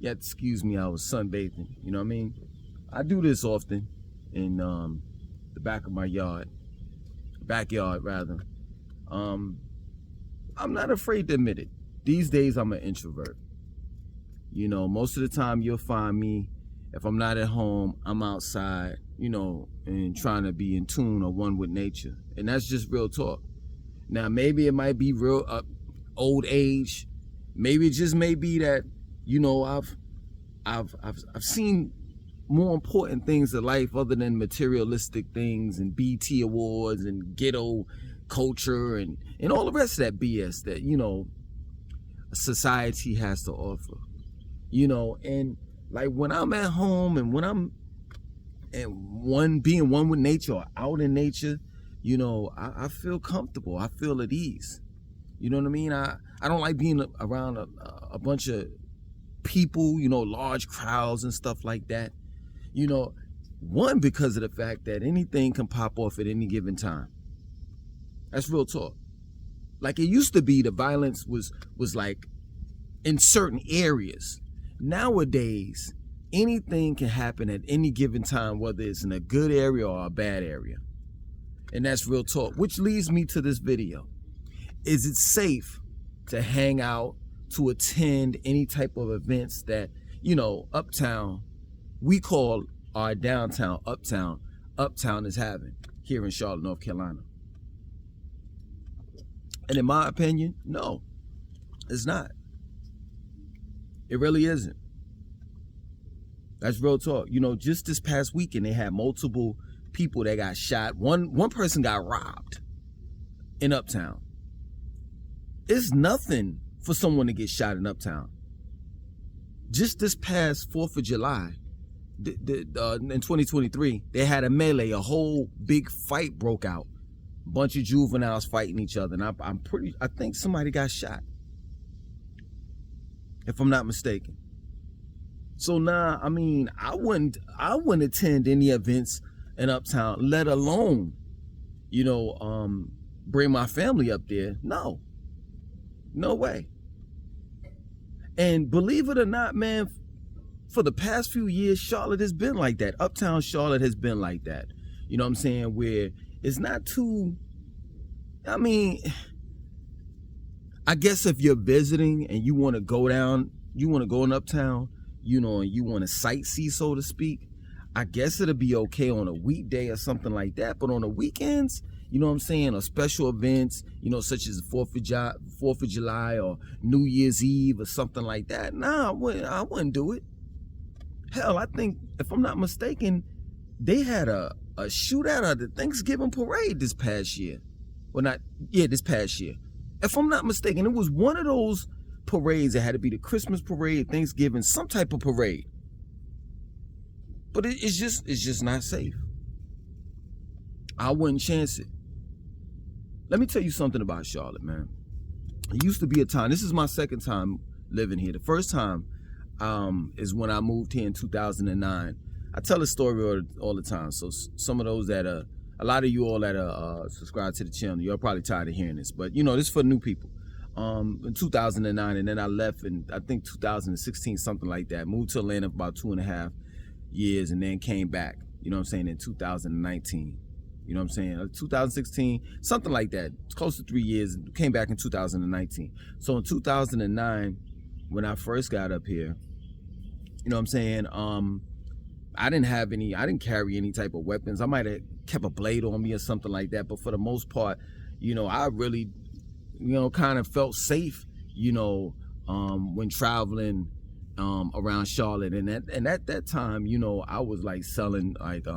You have to excuse me, I was sunbathing. You know what I mean? I do this often in the back of my backyard rather. I'm not afraid to admit it. These days I'm an introvert. You know, most of the time you'll find me, if I'm not at home, I'm outside, you know, and trying to be in tune or one with nature. And that's just real talk. Now, maybe it might be real old age. Maybe it just may be that, you know, I've seen more important things in life other than materialistic things and BT awards and ghetto culture and all the rest of that BS that, you know, society has to offer. You know, and like when I'm at home and when I'm being one with nature or out in nature, you know, I feel comfortable. I feel at ease. You know what I mean? I don't like being around a bunch of people, you know, large crowds and stuff like that. You know, one, because of the fact that anything can pop off at any given time. That's real talk. Like it used to be, the violence was like in certain areas. Nowadays, anything can happen at any given time, whether it's in a good area or a bad area. And that's real talk, which leads me to this video. Is it safe to hang out, to attend any type of events that, you know, Uptown, we call our downtown Uptown, Uptown is having here in Charlotte, North Carolina? And in my opinion, no, it's not. It really isn't. That's real talk. You know, just this past weekend, they had multiple people that got shot. One person got robbed in Uptown. It's nothing for someone to get shot in Uptown. Just this past 4th of July, in 2023, they had a melee, a whole big fight broke out. A bunch of juveniles fighting each other. And I think somebody got shot, if I'm not mistaken. So now, I mean, I wouldn't attend any events in Uptown, let alone, you know, bring my family up there. No way. And believe it or not, man, for the past few years, Charlotte has been like that. Uptown Charlotte has been like that. You know what I'm saying? Where it's not too, I mean, I guess if you're visiting and you want to go down, you want to go in Uptown, you know, and you want to sightsee, so to speak, I guess it'll be okay on a weekday or something like that. But on the weekends, you know what I'm saying, or special events, you know, such as 4th of July or New Year's Eve or something like that, nah, I wouldn't do it. Hell, I think, if I'm not mistaken, they had a shootout at the Thanksgiving parade this past year. This past year. If I'm not mistaken, it was one of those parades that had to be the Christmas parade, Thanksgiving, some type of parade. But it's just not safe. I wouldn't chance it. Let me tell you something about Charlotte, man. It used to be a time, this is my second time living here. The first time is when I moved here in 2009. I tell this story all the time. So some of those that a lot of you all that are subscribed to the channel, you're probably tired of hearing this, but you know, this is for new people. In 2009, and then I left in, I think 2016, something like that. Moved to Atlanta for about 2.5 years, and then came back, you know what I'm saying, in 2019. You know what I'm saying? 2016, something like that. It's close to 3 years. Came back in 2019. So in 2009, when I first got up here, you know what I'm saying, I didn't carry any type of weapons. I might have kept a blade on me or something like that, but for the most part, you know, I really, you know, kind of felt safe, you know, when traveling around Charlotte. And at that time, you know, I was like selling, like,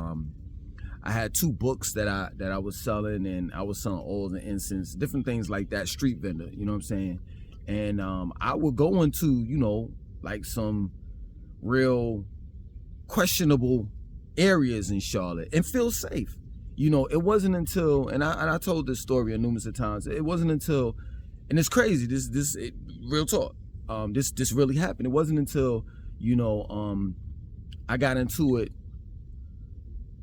I had 2 books that I was selling, and I was selling oils and incense, different things like that, street vendor, you know what I'm saying? And I would go into, you know, like some real questionable areas in Charlotte and feel safe. You know, it wasn't until, and I told this story numerous of times, it wasn't until, and it's crazy, real talk, this really happened. It wasn't until, you know, I got into it.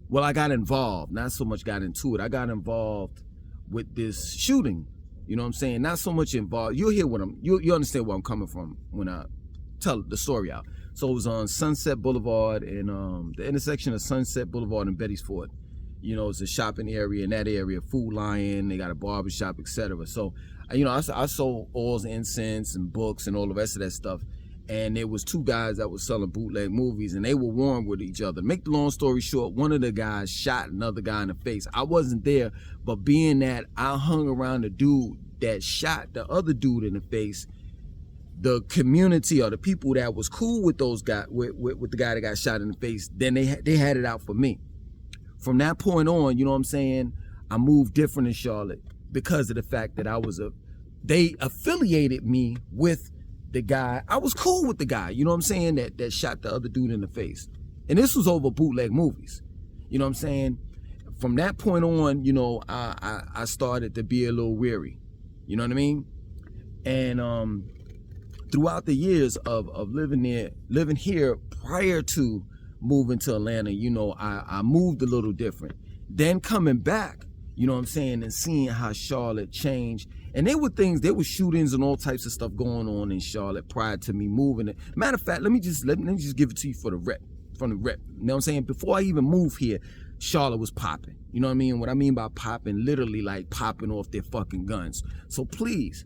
Well, I got involved, not so much got into it. I got involved with this shooting. You know what I'm saying? Not so much involved. You'll hear what you understand where I'm coming from when I tell the story out. So it was on Sunset Boulevard and the intersection of Sunset Boulevard and Betty's Ford. You know, it's a shopping area in that area, Food Lion, they got a barbershop, etc. So, you know, I sold oils, incense, and books and all the rest of that stuff. And there was two guys that was selling bootleg movies, and they were warring with each other. Make the long story short, one of the guys shot another guy in the face. I wasn't there, but being that I hung around the dude that shot the other dude in the face, the community or the people that was cool with those guys, with the guy that got shot in the face, then they had it out for me. From that point on, you know what I'm saying, I moved different in Charlotte because of the fact that they affiliated me with the guy. I was cool with the guy, you know what I'm saying, that shot the other dude in the face. And this was over bootleg movies. You know what I'm saying? From that point on, you know, I started to be a little weary. You know what I mean? And throughout the years of living here prior to moving to Atlanta, you know, I moved a little different. Then coming back, you know what I'm saying, and seeing how Charlotte changed. And there were shootings and all types of stuff going on in Charlotte prior to me moving it. Matter of fact, let me just give it to you from the rep. You know what I'm saying? Before I even moved here, Charlotte was popping. You know what I mean? What I mean by popping, literally like popping off their fucking guns. So please,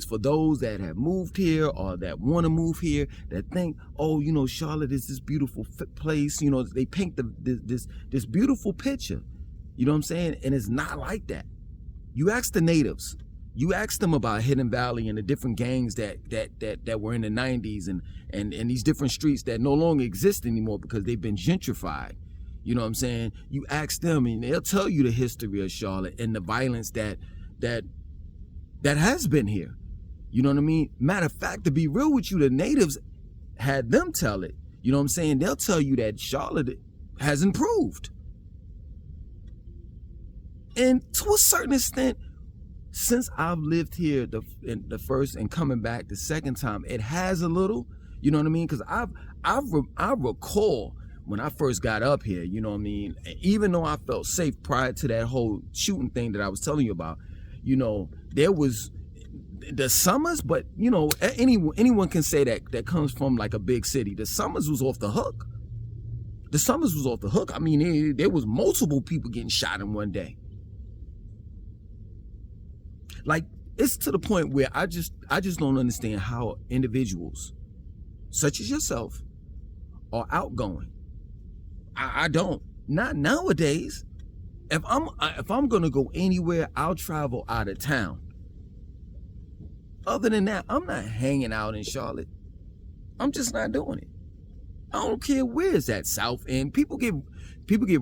for those that have moved here or that want to move here, that think, oh, you know, Charlotte is this beautiful place. You know, they paint this beautiful picture. You know what I'm saying? And it's not like that. You ask the natives. You ask them about Hidden Valley and the different gangs that were in the 90s and these different streets that no longer exist anymore because they've been gentrified. You know what I'm saying? You ask them and they'll tell you the history of Charlotte and the violence that has been here. You know what I mean? Matter of fact, to be real with you, the natives had them tell it. You know what I'm saying? They'll tell you that Charlotte has improved. And to a certain extent, since I've lived here the first and coming back the second time, it has a little, you know what I mean? Because I recall when I first got up here, you know what I mean? Even though I felt safe prior to that whole shooting thing that I was telling you about, you know, there was the summers, but you know, anyone can say that comes from like a big city. The summers was off the hook. The summers was off the hook. I mean, there was multiple people getting shot in one day. Like, it's to the point where I just don't understand how individuals such as yourself are outgoing. I don't. Not nowadays. If I'm gonna go anywhere, I'll travel out of town. Other than that, I'm not hanging out in Charlotte. I'm just not doing it. I don't care where it's at. South End. People get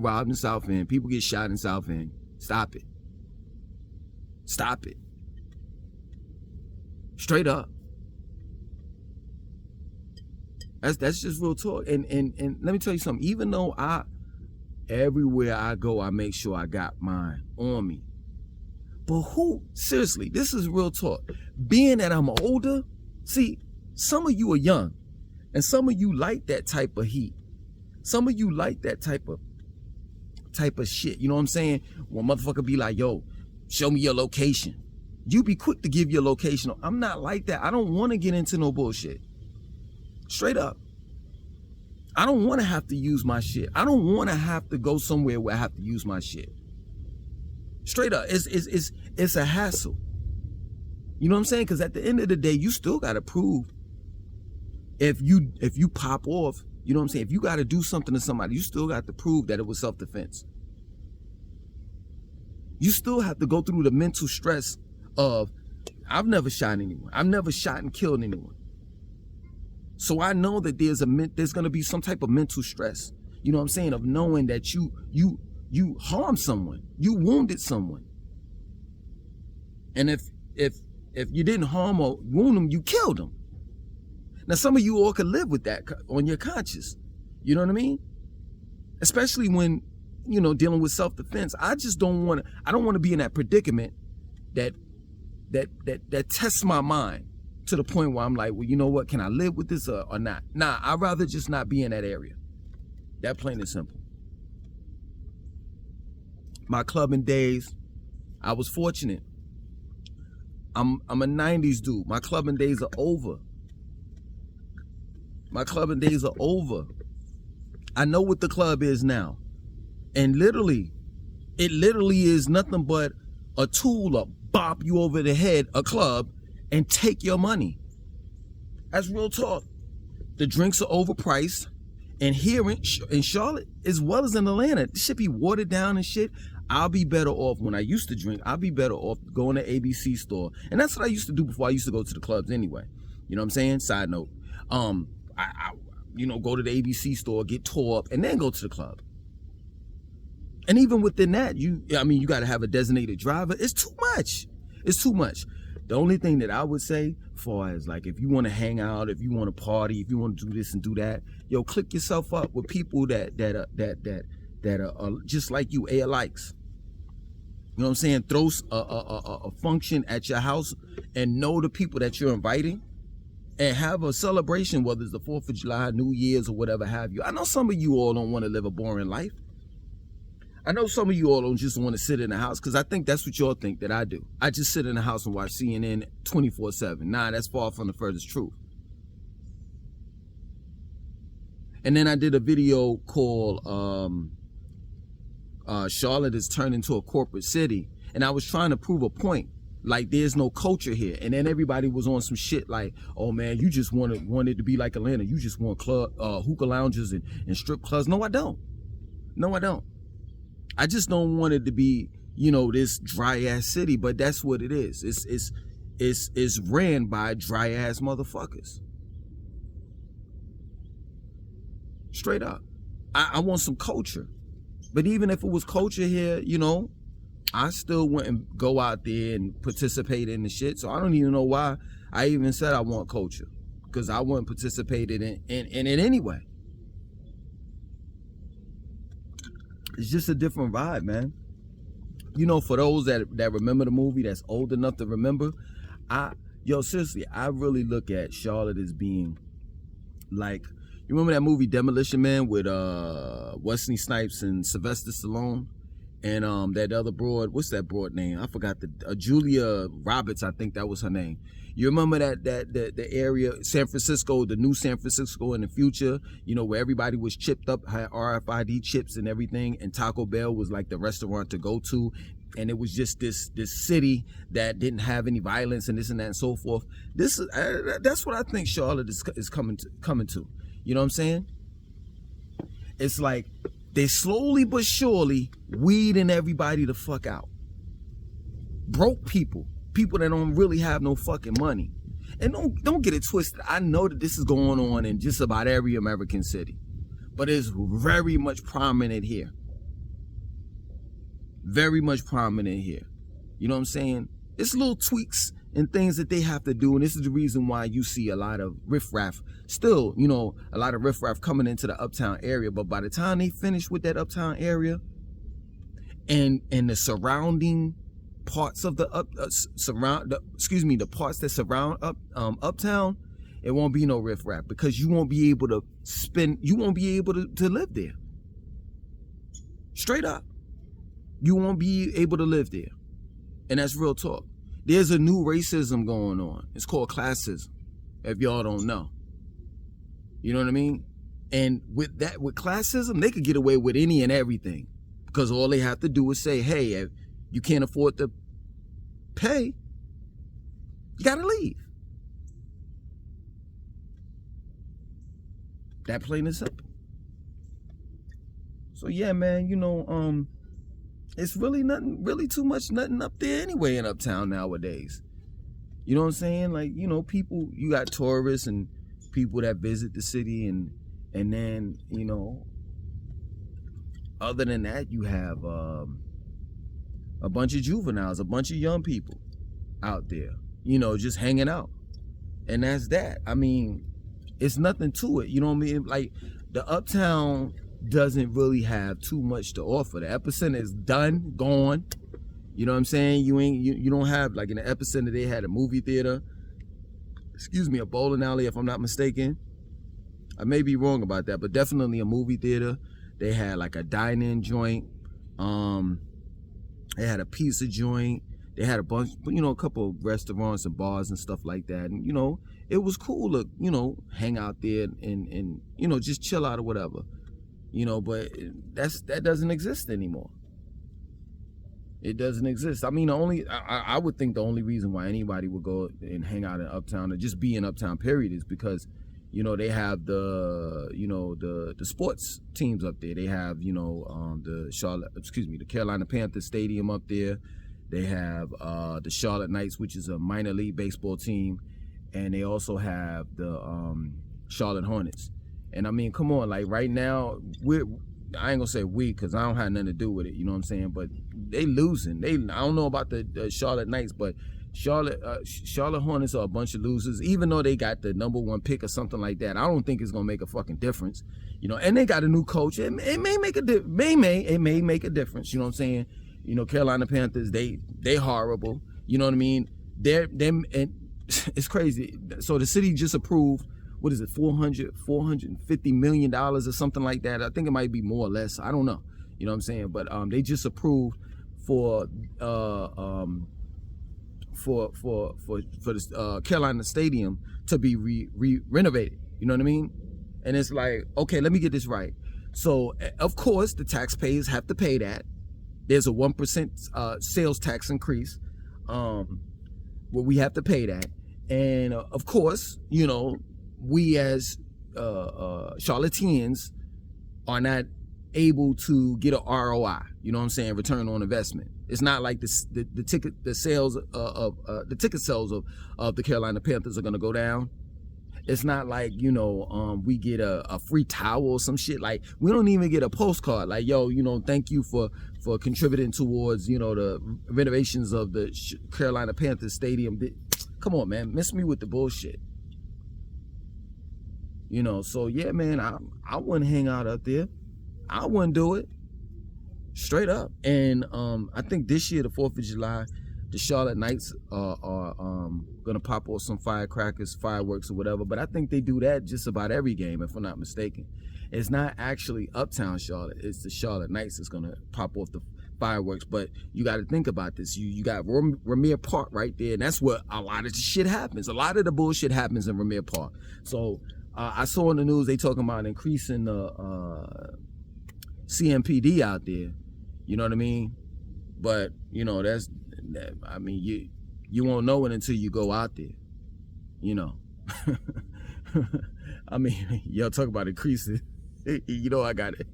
robbed in South End. People get shot in South End. Stop it. Stop it. Straight up. That's just real talk. And let me tell you something. Even though everywhere I go, I make sure I got mine on me. But seriously, this is real talk. Being that I'm older, see, some of you are young, and some of you like that type of heat. Some of you like that type of shit. You know what I'm saying? When motherfucker be like, yo, show me your location. You be quick to give your location. I'm not like that. I don't want to get into no bullshit. Straight up. I don't want to have to use my shit. I don't want to have to go somewhere where I have to use my shit. Straight up. It's a hassle. You know what I'm saying? Because at the end of the day, you still got to prove if you pop off, you know what I'm saying? If you got to do something to somebody, you still got to prove that it was self-defense. You still have to go through the mental stress of, I've never shot anyone. I've never shot and killed anyone. So I know that there's going to be some type of mental stress, you know what I'm saying, of knowing that you harmed someone, you wounded someone. And if you didn't harm or wound them, you killed them. Now, some of you all could live with that on your conscience. You know what I mean? Especially when, you know, dealing with self-defense. I don't want to be in that predicament that tests my mind to the point where I'm like, well, you know what? Can I live with this or not? Nah, I'd rather just not be in that area. That plain and simple. My clubbing days, I was fortunate. I'm a 90s dude. My clubbing days are over. My clubbing days are over. I know what the club is now. And literally, it literally is nothing but a tool to bop you over the head, a club, and take your money. That's real talk. The drinks are overpriced. And here in Charlotte, as well as in Atlanta, this shit be watered down and shit. I'll be better off, when I used to drink, I'll be better off going to ABC store. And that's what I used to do before I used to go to the clubs anyway. You know what I'm saying? Side note. I go to the ABC store, get tore up, and then go to the club. And even within that, you got to have a designated driver. It's too much. It's too much. The only thing that I would say, far as like, if you want to hang out, if you want to party, if you want to do this and do that, yo, click yourself up with people that are just like you, likes. You know what I'm saying? Throw a function at your house and know the people that you're inviting, and have a celebration, whether it's the 4th of July, New Year's, or whatever have you. I know some of you all don't want to live a boring life. I know some of you all don't just want to sit in the house, because I think that's what y'all think that I do. I just sit in the house and watch CNN 24/7. Nah, that's far from the furthest truth. And then I did a video called Charlotte is turned into a corporate city. And I was trying to prove a point. Like, there's no culture here. And then everybody was on some shit like, oh man, you just want it to be like Atlanta. You just want hookah lounges and strip clubs. No, I don't. No, I don't. I just don't want it to be, this dry ass city, but that's what it is. It's ran by dry ass motherfuckers. Straight up. I want some culture. But even if it was culture here, I still wouldn't go out there and participate in the shit. So I don't even know why I even said I want culture, because I wouldn't participate in it anyway. It's just a different vibe, man. For those that remember the movie, that's old enough to remember, seriously, I really look at Charlotte as being like, you remember that movie Demolition Man with Wesley Snipes and Sylvester Stallone? And that other broad, what's that broad name? I forgot, Julia Roberts, I think that was her name. You remember the area, San Francisco, the new San Francisco in the future, where everybody was chipped up, had RFID chips and everything, and Taco Bell was like the restaurant to go to, and it was just this city that didn't have any violence and this and that and so forth. That's what I think Charlotte is coming to. You know what I'm saying? It's like they slowly but surely weeding everybody the fuck out. Broke people that don't really have no fucking money. And don't get it twisted. I know that this is going on in just about every American city, but it's very much prominent here. Very much prominent here. You know what I'm saying? It's little tweaks and things that they have to do, and this is the reason why you see a lot of riffraff still, a lot of riffraff coming into the Uptown area. But by the time they finish with that Uptown area and the surrounding parts of the parts that surround Uptown, it won't be no riffraff, because you won't be able to live there. Straight up. You won't be able to live there. And that's real talk. There's a new racism going on. It's called classism, if y'all don't know. You know what I mean? And with classism, they could get away with any and everything, because all they have to do is say, hey, if you can't afford to pay, you gotta leave. That plain and simple. So yeah, man, it's really nothing up there anyway in Uptown nowadays. You know what I'm saying? Like, people, you got tourists and people that visit the city, and then, other than that, you have a bunch of juveniles, a bunch of young people out there, just hanging out. And that's that. I mean, it's nothing to it. You know what I mean? Like, the Uptown doesn't really have too much to offer. The epicenter is done, gone. You know what I'm saying? You don't have, like, in the epicenter they had a movie theater, a bowling alley, if I'm not mistaken. I may be wrong about that, but definitely a movie theater. They had like a dine-in joint. They had a pizza joint. They had a bunch, a couple of restaurants and bars and stuff like that. And, it was cool to, hang out there and just chill out or whatever. But that doesn't exist anymore. It doesn't exist. I mean, I would think the only reason why anybody would go and hang out in Uptown or just be in Uptown, period, is because, they have the sports teams up there. They have, the Carolina Panthers Stadium up there. They have the Charlotte Knights, which is a minor league baseball team, and they also have the Charlotte Hornets. And I mean, come on, like right now, I ain't gonna say we, because I don't have nothing to do with it, you know what I'm saying? But they losing. I don't know about the Charlotte Knights, but Charlotte Hornets are a bunch of losers. Even though they got the #1 pick or something like that, I don't think it's gonna make a fucking difference, And they got a new coach. It may make a difference, you know what I'm saying? Carolina Panthers, they horrible, you know what I mean? And it's crazy. So the city just approved, what is it, $450 million or something like that. I think it might be more or less. I don't know. You know what I'm saying? But they just approved for the Carolina Stadium to be renovated. You know what I mean? And it's like, okay, let me get this right. So of course the taxpayers have to pay that. There's a 1% sales tax increase. Well, we have to pay that. And of course, we as Charlotteans are not able to get a ROI, you know what I'm saying, return on investment. It's not like the ticket sales of the Carolina Panthers are gonna go down. It's not like, we get a free towel or some shit. Like, we don't even get a postcard like, yo, thank you for contributing towards, the renovations of the Carolina Panthers Stadium. Come on, man, miss me with the bullshit. So yeah, man, I wouldn't hang out up there. I wouldn't do it. Straight up. And I think this year, the 4th of July, the Charlotte Knights are gonna pop off some firecrackers, fireworks or whatever. But I think they do that just about every game, if I'm not mistaken. It's not actually Uptown Charlotte. It's the Charlotte Knights that's gonna pop off the fireworks. But you got to think about this. You got Ramir Park right there, and that's where a lot of the shit happens. A lot of the bullshit happens in Ramir Park. So I saw in the news they talking about increasing the CMPD out there. You know what I mean? But I mean, you won't know it until you go out there. I mean, y'all talk about increasing. I got it.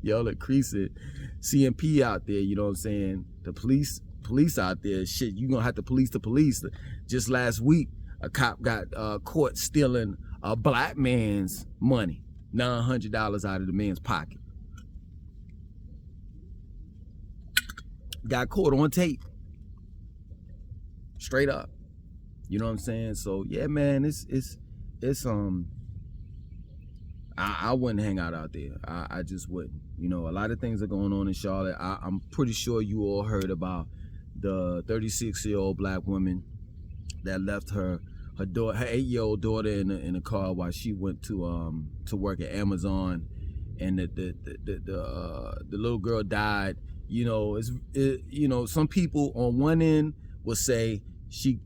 Y'all increasing CMP out there. You know what I'm saying? The police out there. Shit, you gonna have to police the police. Just last week, a cop got caught stealing a black man's money, $900 out of the man's pocket. Got caught on tape. Straight up. You know what I'm saying? So yeah, man, it's I wouldn't hang out there. I just wouldn't. A lot of things are going on in Charlotte. I'm pretty sure you all heard about the 36-year-old black woman that left her 8-year-old daughter in a car while she went to work at Amazon, and the little girl died. Some people on one end will say she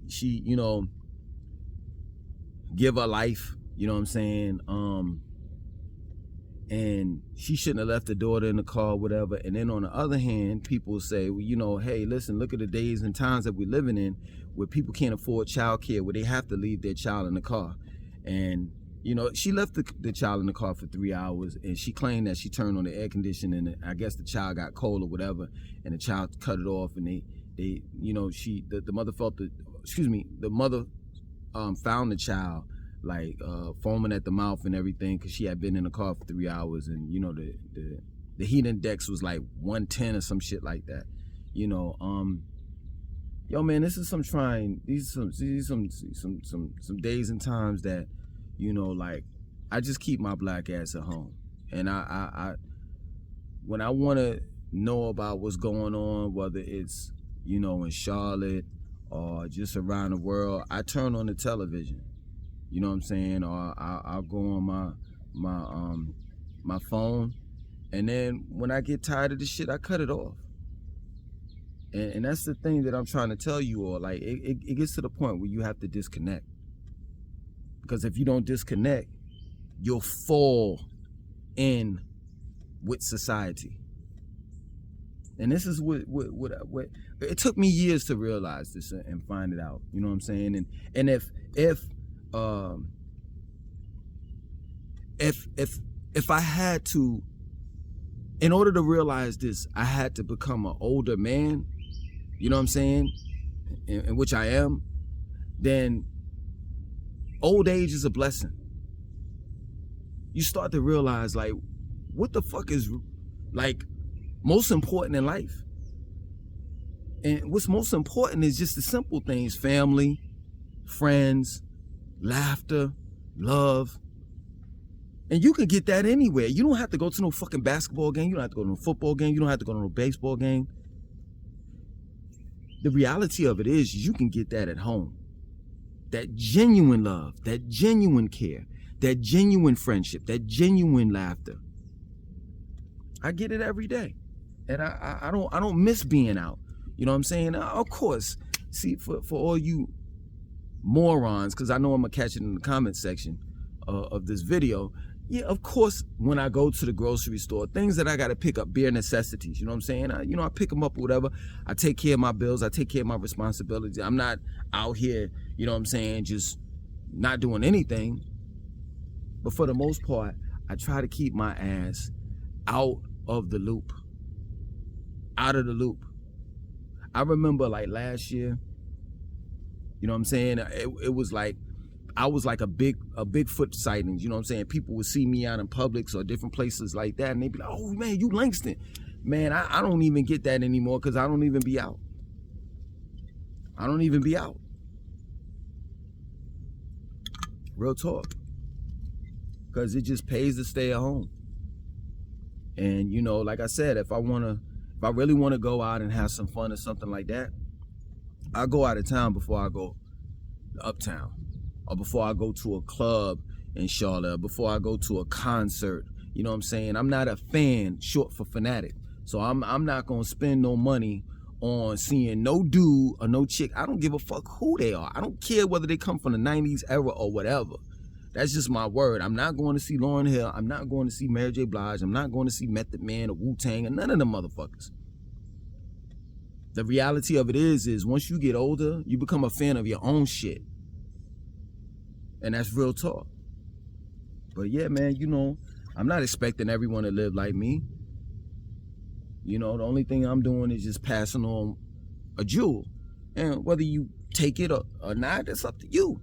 give her life, you know what I'm saying, and she shouldn't have left the daughter in the car, whatever. And then on the other hand, people say, well, hey, listen, look at the days and times that we're living in, where people can't afford childcare, where they have to leave their child in the car. And she left the child in the car for 3 hours, and she claimed that she turned on the air conditioning, and I guess the child got cold or whatever, and the child cut it off, and the mother the mother found the child like foaming at the mouth and everything, because she had been in the car for 3 hours, and the heat index was like 110 or some shit like that. Yo, man, this is some trying. These some days and times that, like, I just keep my black ass at home, and I when I want to know about what's going on, whether it's in Charlotte or just around the world, I turn on the television. You know what I'm saying? Or I'll go on my phone, and then when I get tired of this shit, I cut it off. And that's the thing that I'm trying to tell you all. Like, it gets to the point where you have to disconnect. Because if you don't disconnect, you'll fall in with society. And this is what it took me years to realize this and find it out. You know what I'm saying? And if I had to, in order to realize this, I had to become an older man. You know what I'm saying? In which I am. Then old age is a blessing. You start to realize, like, what the fuck is, like, most important in life. And what's most important is just the simple things: family, friends, laughter, love. And you can get that anywhere. You don't have to go to no fucking basketball game. You don't have to go to no football game. You don't have to go to no baseball game. The reality of it is you can get that at home. That genuine love, that genuine care, that genuine friendship, that genuine laughter. I get it every day. And I don't miss being out. You know what I'm saying? Of course, see, for all you morons, because I know I'm going to catch it in the comment section of this video. Yeah, of course, when I go to the grocery store, things that I got to pick up, bare necessities, you know what I'm saying? I pick them up or whatever. I take care of my bills. I take care of my responsibilities. I'm not out here, you know what I'm saying, just not doing anything. But for the most part, I try to keep my ass out of the loop. Out of the loop. I remember, like, last year, you know what I'm saying? It was like, I was like a Bigfoot sightings, you know what I'm saying? People would see me out in Publix or different places like that, and they'd be like, oh man, you Langston. Man, I don't even get that anymore because I don't even be out. I don't even be out. Real talk. Because it just pays to stay at home. And, you know, like I said, if I really want to go out and have some fun or something like that, I go out of town before I go uptown, or before I go to a club in Charlotte, or before I go to a concert. You know what I'm saying? I'm not a fan, short for fanatic. So I'm not gonna spend no money on seeing no dude or no chick. I don't give a fuck who they are. I don't care whether they come from the 90s era or whatever. That's just my word. I'm not going to see Lauryn Hill. I'm not going to see Mary J. Blige. I'm not going to see Method Man or Wu-Tang or none of them motherfuckers. The reality of it is once you get older, you become a fan of your own shit. And that's real talk. But yeah, man, you know, I'm not expecting everyone to live like me. You know, the only thing I'm doing is just passing on a jewel. And whether you take it or not, that's up to you.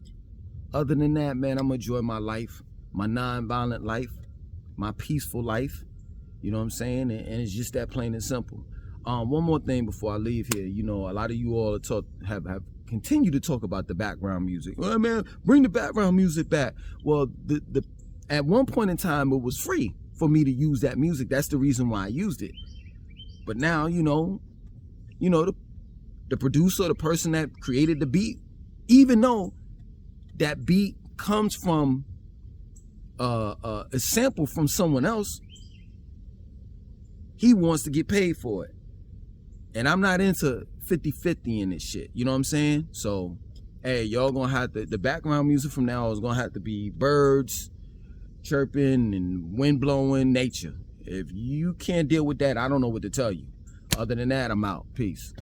Other than that, man, I'm going to enjoy my life, my non-violent life, my peaceful life. You know what I'm saying? And it's just that plain and simple. One more thing before I leave here. You know, a lot of you all have continued to talk about the background music. Well, man, bring the background music back. Well, at one point in time, it was free for me to use that music. That's the reason why I used it. But now, you know, the producer, the person that created the beat, even though that beat comes from a sample from someone else, he wants to get paid for it. And I'm not into 50-50 in this shit. You know what I'm saying? So, hey, y'all gonna have to, the background music from now on is gonna have to be birds chirping and wind blowing, nature. If you can't deal with that, I don't know what to tell you. Other than that, I'm out. Peace.